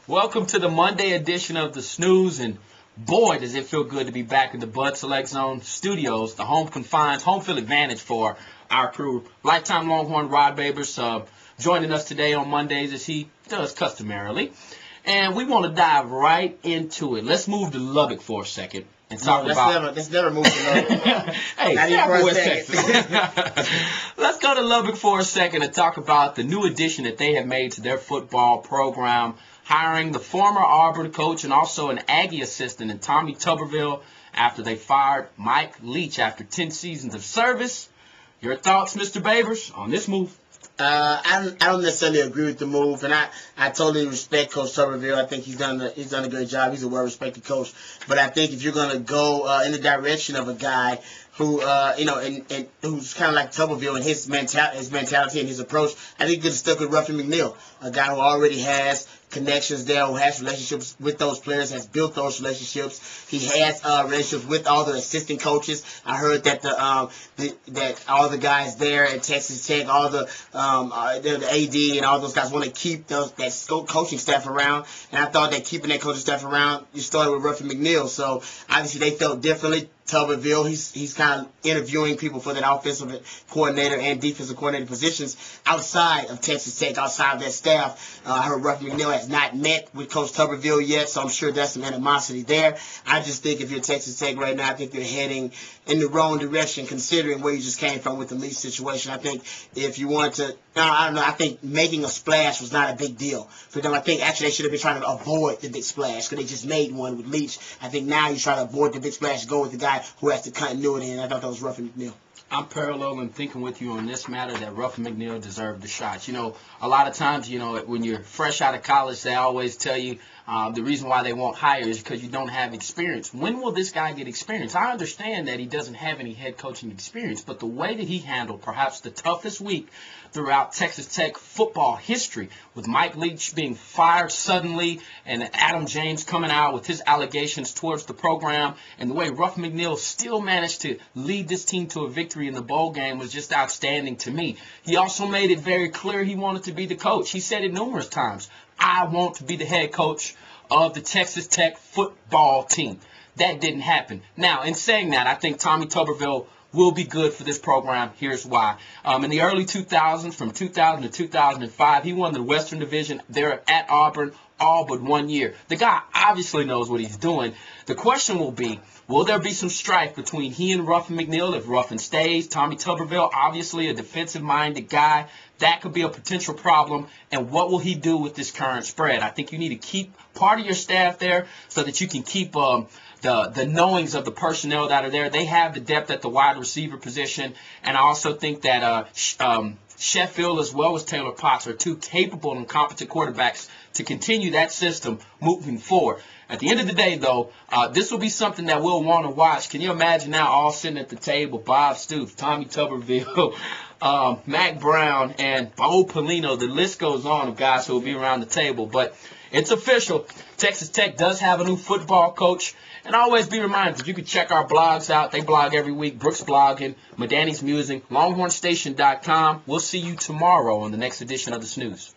Welcome to the Monday edition of the SNews, and boy, does it feel good to be back in the Bud Select Zone studios, the home confines, home field advantage for our crew. Lifetime Longhorn Rod Babers joining us today on Mondays as he does customarily. And we want to dive right into it. Let's move to Lubbock for a second and talk about... Let's never move to Lubbock. Hey, Southwest Texas. Let's go to Lubbock for a second and talk about the new addition that they have made to their football program, hiring the former Auburn coach and also an Aggie assistant in Tommy Tuberville after they fired Mike Leach after 10 seasons of service. Your thoughts, Mr. Babers, on this move? I don't necessarily agree with the move, and I totally respect Coach Tuberville. I think he's done a great job. He's a well-respected coach. But I think if you're going to go in the direction of a guy who, and who's kind of like Tuberville and his mentality and his approach, I think you could have stuck with Ruffin McNeil, a guy who already has connections there, who has relationships with those players, has built those relationships. He has relationships with all the assistant coaches. I heard that that all the guys there at Texas Tech, all the AD and all those guys want to keep that coaching staff around. And I thought that keeping that coaching staff around, you started with Ruffin McNeil. So obviously they felt differently. Tuberville, he's kind of interviewing people for that offensive coordinator and defensive coordinator positions outside of Texas Tech, outside of that staff. I heard Ruffin McNeil has not met with Coach Tuberville yet, so I'm sure there's some animosity there. I just think if you're Texas Tech right now, I think you're heading in the wrong direction considering where you just came from with the Leach situation. I think if you want to, I don't know, I think making a splash was not a big deal for them. I think actually they should have been trying to avoid the big splash because they just made one with Leach. I think now you try to avoid the big splash, go with the guy who has the continuity, and I thought that was Ruffin McNeil. I'm paralleling thinking with you on this matter that Ruffin McNeil deserved the shot. You know, a lot of times, you know, when you're fresh out of college, they always tell you the reason why they won't hire is because you don't have experience. When will this guy get experience? I understand that he doesn't have any head coaching experience, but the way that he handled perhaps the toughest week throughout Texas Tech football history, with Mike Leach being fired suddenly and Adam James coming out with his allegations towards the program, and the way Ruffin McNeil still managed to lead this team to a victory in the bowl game was just outstanding to me. He also made it very clear he wanted to be the coach. He said it numerous times. I want to be the head coach of the Texas Tech football team. That didn't happen. Now, in saying that, I think Tommy Tuberville will be good for this program. Here's why. In the early 2000s, from 2000 to 2005, he won the Western Division there at Auburn all but 1 year. The guy obviously knows what he's doing. The question will be, will there be some strife between he and Ruffin McNeil if Ruffin stays? Tommy Tuberville, obviously a defensive-minded guy. That could be a potential problem. And what will he do with this current spread? I think you need to keep part of your staff there so that you can keep the knowings of the personnel that are there. They have the depth at the wide receiver position. And I also think that Sheffield as well as Taylor Potts are two capable and competent quarterbacks to continue that system moving forward. At the end of the day, though, this will be something that we'll want to watch. Can you imagine now all sitting at the table, Bob Stoops, Tommy Tuberville, Mac Brown, and Bo Pelino? The list goes on of guys who will be around the table. But it's official. Texas Tech does have a new football coach. And always be reminded, you can check our blogs out. They blog every week. Brooks blogging, Madani's musing, LonghornStation.com. We'll see you tomorrow on the next edition of the SNews.